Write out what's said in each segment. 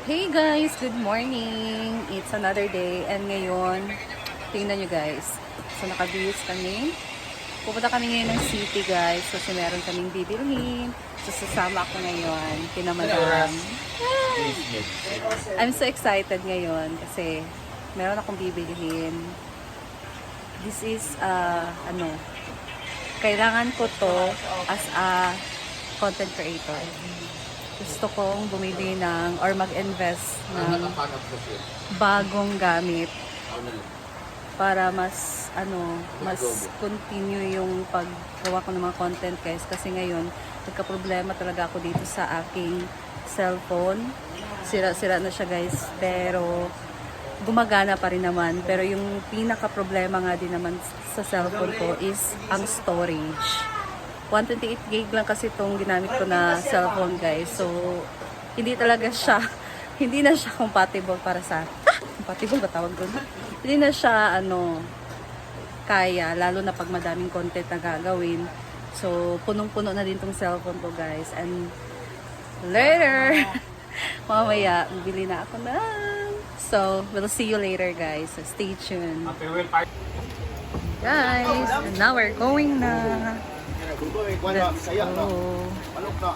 Hey guys, good morning. It's another day and ngayon, tingnan nyo guys. So nakabihis kami. Pupunta kami ngayon ng city guys kasi meron kaming bibilhin. So sasama ako ngayon, kinamadam. I'm so excited ngayon kasi meron akong bibilhin. This is, kailangan ko to as a content creator. Gusto kong bumili ng or mag-invest ng bagong gamit para mas continue yung paggawa ko ng mga content guys kasi ngayon nagka-problema talaga ako dito sa aking cellphone. Sira na siya guys pero gumagana pa rin naman, pero yung pinaka-problema nga din naman sa cellphone ko is ang storage. 128 gig lang kasi itong ginamit ko na cellphone guys. So, hindi na siya compatible para sa, compatible ba tawag doon? Hindi na siya, kaya, lalo na pag madaming content na gagawin. So, punong-puno na din itong cellphone ko guys. And, later, mamaya, bibili na ako na. So, we'll see you later guys. So, stay tuned. Guys, and now we're going na. Let's go.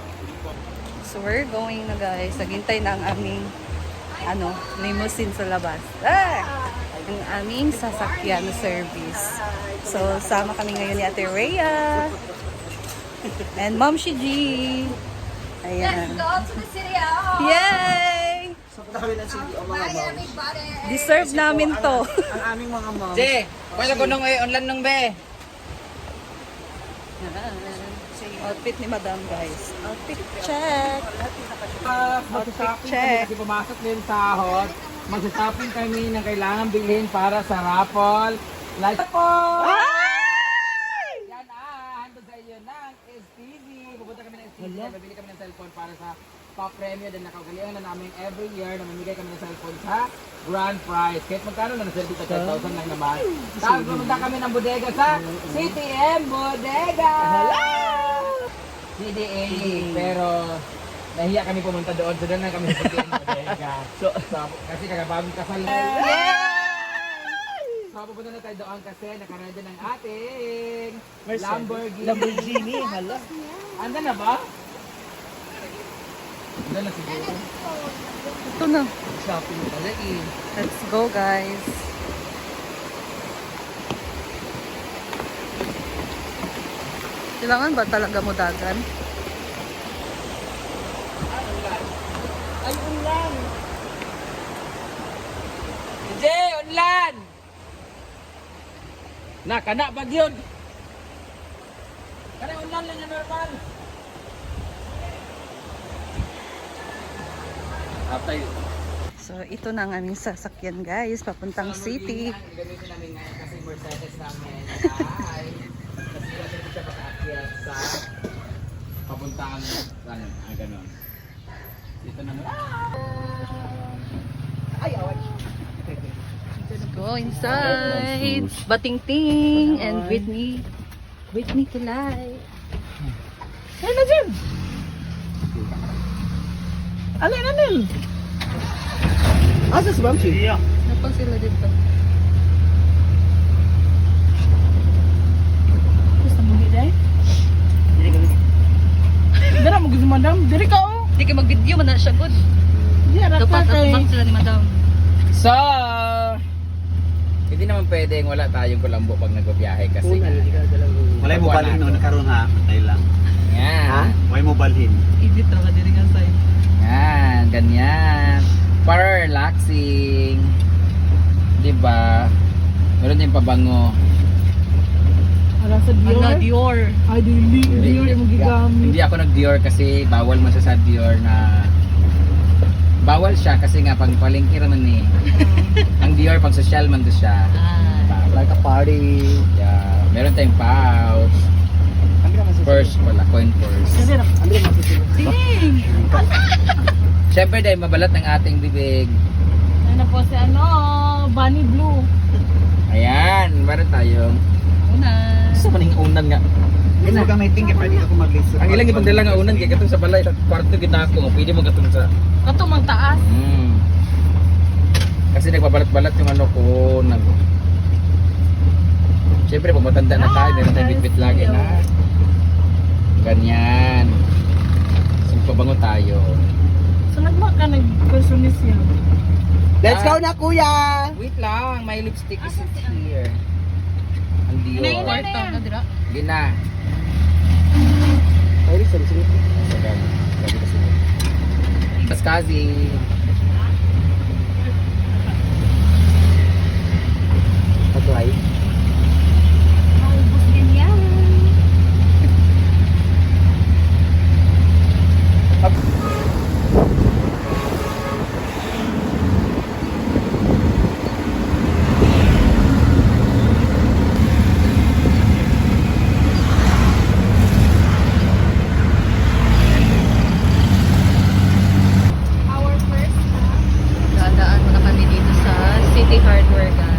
So we're going na guys. Naghintay na ang aming limousine sa labas. Ang aming sasakyan na service. So sama kami ngayon ni Ate Rhea and Mom Shiji. Ayan. Let's go to the city. Oh. Yay! Deserve namin to. Ang aming mga mom. Je, pwede ko nung online nung be. Outfit ni Madam guys. Outfit check. Mag-shopping kami kasi pumasok din sahod. Mag-shopping kami ng kailangan bilhin para sa raffle. Like po! Yan handog sa iyo ng STV. Pupunta kami ng STV. Mabili kami ng cellphone para sa top premio. Then nakagalingan na namin every year na mamigay kami ng cellphone sa grand prize. Kahit magkano na nasa 10,000 lang naman. Tapos pumunta kami ng bodega sa CTM Bodega! CDA, pero nahiya kami pumunta doon. So doon na kami sa CTM Bodega. Kasi kagabagong kasal na. So pupunta na tayo doon kasi nakaredy ng ating Lamborghini. Hala. Anda na ba? Anda na siguro. Ito na. Shopping pala eh. Let's go guys. Kailangan ba talaga mo dagan? Ay, ulan! Hindi, ulan! Kana bag yun! Kana ulan lang yung normal! After you. So ito na ang aming sasakyan guys, papuntang city. Gamitin namin ngayon kasi Mercedes namin ay kasi hindi siya makaakyat sa papuntaan gano'n. Dito naman. Ay, awan! Let's go inside. Bating-ting and Whitney Tulay. Ay na dyan! Alin, alin! Asa si Bamsi? Iya. Napang sila dito. Gusto mo gilay? Dara mo gusto madam? Diri ka oh! Hindi ka mag-video, man na siya good. Dira Dapat ka kay. atbang sila ni Madam. So, hindi naman pwedeng wala tayong kulambo pag nagbabiyahe kasi. Walay mo balhin no nakaroon ha, patay lang. Yan. Walay mo balhin. Edit na ka diri nga side. Yan, ganyan. Para relaxing. 'Di ba? Meron din pabango. Ala sa Dior? Ala, Dior. Ay, Dior yung gigamit. Hindi ako nag-Dior kasi bawal man sa Dior na bawal siya kasi nga pang palengke naman eh. Ang Dior pang social man to siya. Like a party. Yeah, meron tayong pouch. Purse pala, coin purse. Kasi ambil mo sa sila. Ding! Siyempre dahil mabalat ng ating bibig. Ano po si Bunny Blue. Ayan, meron tayong Una. sa maning unan nga. Gusto ka may tingin pwede ako mag-laser. Ang ilang ibang dala nga unan kay katong sa balay sa kwarto gid ako, pwede mo katong sa. Kato mang taas. Kasi nagbabalat-balat yung ano ko. Siyempre, pag matanda na tayo, meron tayong bitbit lagi na. Ganyan. So, pabango tayo. So nagma ka nag-personis yan. Let's go na, kuya! Wait lang, my lipstick is here. Ang Dior. Hindi na. Ay, sorry. Tapos kasi. Patry. Maubos din yan. Our first Dadaan muna kami dito sa City Hardware, guys.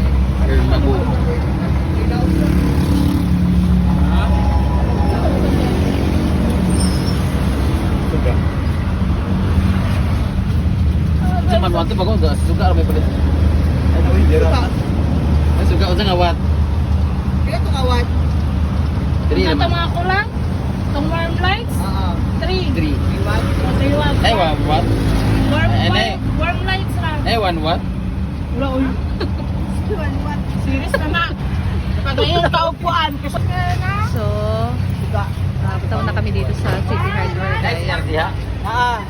Cuman waktu bagus gak suka may palit. Ay suka usa ngawat. Kaya ito kawat. Diri Ito naman. mga kulang. Itong warm lights. 3. Diri. 3 watts. Ay what? Warm lights lang. Ay one what? Wala uy. Serious na na. Nakagayon kaupuan. Kasi So, punta muna kami dito sa City Hardware, guys. diha.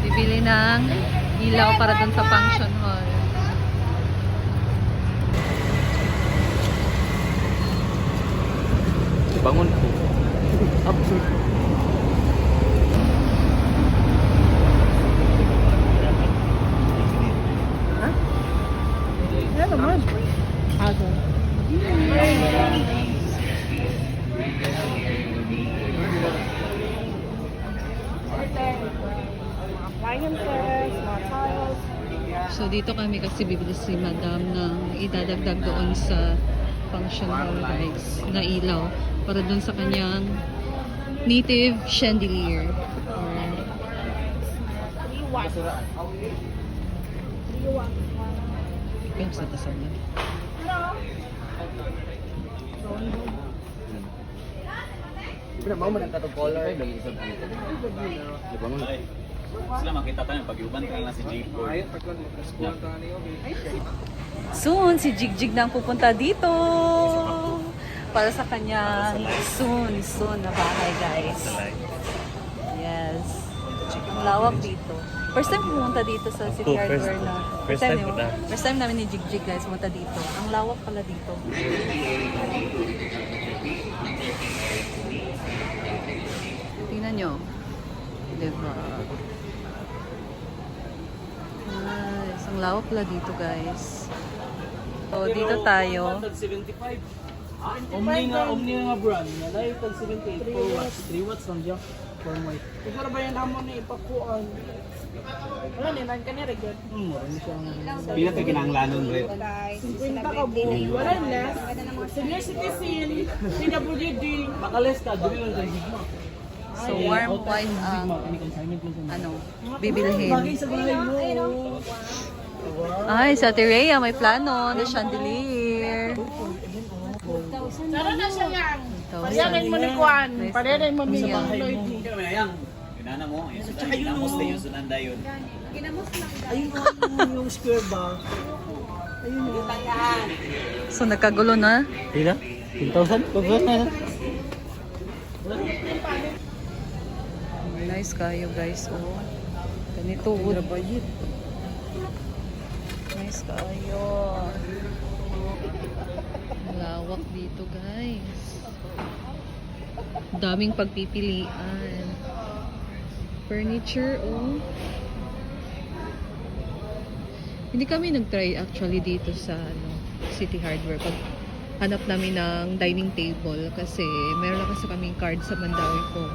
Bibili ng ilaw para dun sa function hall. Bangun ko. So, dito kami kasi bibili si Madam ng idadagdag doon sa function hall, guys, na ilaw para dun sa kanyang native chandelier. Kaya sa tasal na. Pero mau man katong color ay lagi isang ano. Di bangun. Sila makita tayo pag-iuban ka lang si J4. Soon, si Jigjig na ang pupunta dito para sa kanyang soon na bahay, guys. Yes. Ang lawak dito. First time pumunta dito sa City Hardware na. First time namin ni Jigjig, guys, pumunta dito. Ang lawak pala dito. Tingnan nyo. Diba? Nice. Ang lawak pala dito, guys. So, dito tayo. Omni nga brand na layo tag 78 4 watts 3 watts lang siya for white. Pero ba yan hamon ni ipakuan? Wala ni nan kanya regod. Marami siyang Pila ka kinahanglanon rin. 50 ka buo. Wala na. Senior citizen, PWD, makales ka dili lang sa Sigma. So, warm white ang Ani consignment lang sa ano, bibilhin. bagay sa bahay mo. Ay, sa Terea may plano na chandelier. Tara na siya yan. Ito, Parehanin mo ni Juan. Nice. Parehanin mo ni Lloyd. Kaya may ayang. Inana mo. Inamos na yung sunanda yun. Ayun yung square ba? So, nagkagulo na. Pila? 10,000? 10,000 na. Nice kayo, guys. Oh. Ganito. Oh. Nice kayo. Lawak dito, guys. Daming pagpipilian. Furniture, oh. Hindi kami nag-try actually dito sa City Hardware. Pag hanap namin ng dining table kasi meron na kasi kaming card sa Mandawi ko.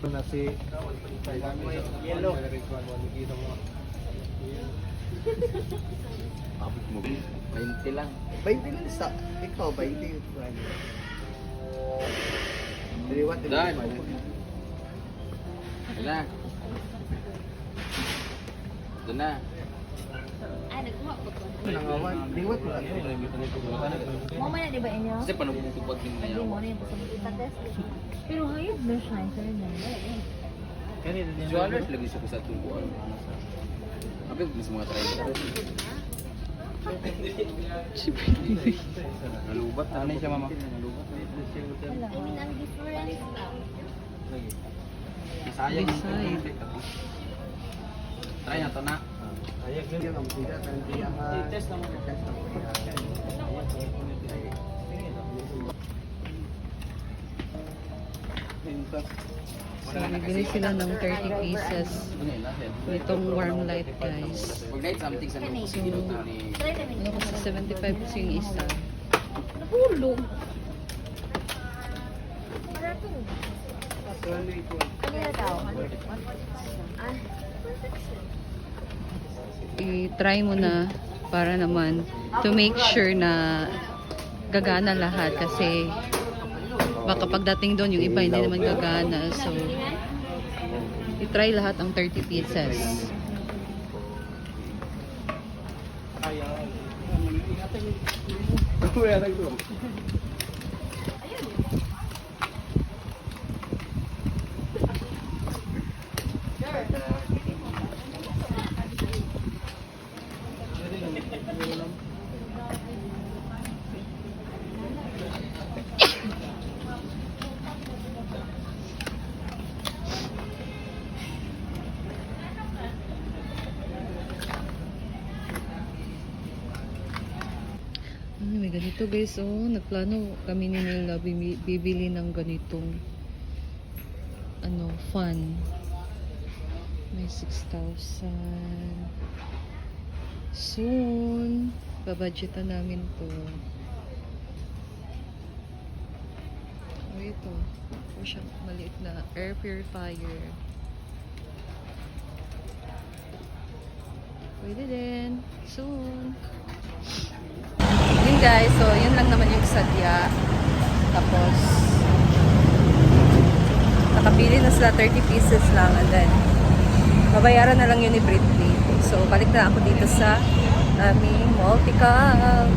Na si yellow. Abot mo. 20 lang. 20 lang sa ikaw, 20 yung friend. 3 watt. Dan. Wala. Doon na. Ay, nagkuha ko to. Nangawan. 3 watt mo lang. Mo man na di ba inyo? Kasi panubukupag din na Hindi yan. mo rin sa kita test. Pero hayop na siya, sir na. $2 lagi siya ko sa tubuan. Apa yung mga try? Nalubat. Ano siya mama? Nalubat. I mean, ang difference lang. Sayang yung try na to na. Yung ang sila, Test naman. So, bibili sila ng 30 pieces. Itong warm light, guys. Pag night something sa nung minuto ni... Try namin. Ano kasi 75 kasi yung isa. Nahulog. Para to. Kanina daw. Ah. I-try mo na para naman to make sure na gagana lahat kasi baka pagdating doon yung iba hindi naman gagana. So, i-try lahat ang 30 pieces. May ganito guys, oh. Nagplano kami ni Nila bibili ng ganitong fan. May 6,000. Soon, babudgetan namin to. Oh, ito. Oh, siya maliit na air purifier. Pwede din. Soon. Yun guys, so yun lang naman yung sadya. Tapos nakapili na sila 30 pieces lang and then babayaran na lang yun ni Britney. So balik na ako dito sa aming multi-cup.